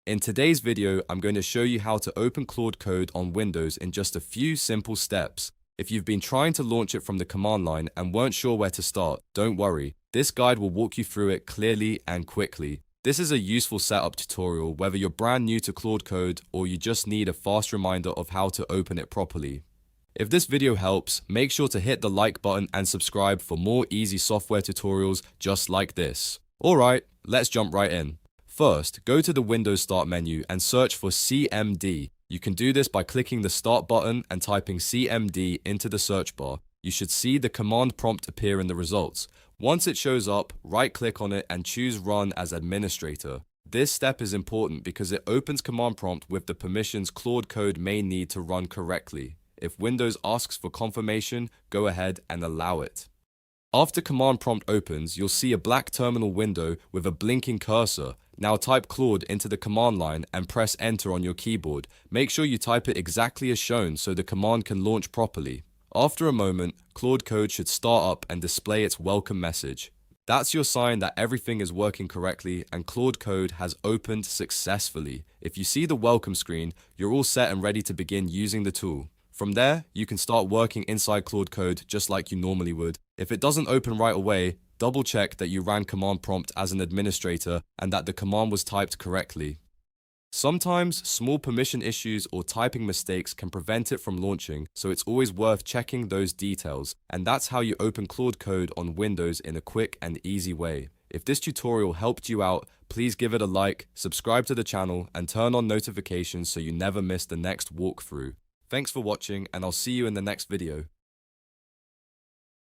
In today's video, I'm going to show you how to open Claude Code on Windows in just a few simple steps. If you've been trying to launch it from the command line and weren't sure where to start, don't worry. This guide will walk you through it clearly and quickly. This is a useful setup tutorial whether you're brand new to Claude Code or you just need a fast reminder of how to open it properly. If this video helps, make sure to hit the like button and subscribe for more easy software tutorials just like this. Alright, let's jump right in. First, go to the Windows Start menu and search for CMD. You can do this by clicking the Start button and typing CMD into the search bar. You should see the command prompt appear in the results. Once it shows up, right-click on it and choose Run as Administrator. This step is important because it opens command prompt with the permissions Claude Code may need to run correctly. If Windows asks for confirmation, go ahead and allow it. After command prompt opens, you'll see a black terminal window with a blinking cursor. Now type Claude into the command line and press enter on your keyboard. Make sure you type it exactly as shown so the command can launch properly. After a moment, Claude Code should start up and display its welcome message. That's your sign that everything is working correctly and Claude Code has opened successfully. If you see the welcome screen, you're all set and ready to begin using the tool. From there, you can start working inside Claude Code just like you normally would. If it doesn't open right away, double check that you ran command prompt as an administrator and that the command was typed correctly. Sometimes, small permission issues or typing mistakes can prevent it from launching, so it's always worth checking those details. And that's how you open Claude Code on Windows in a quick and easy way. If this tutorial helped you out, please give it a like, subscribe to the channel, and turn on notifications so you never miss the next walkthrough. Thanks for watching, and I'll see you in the next video.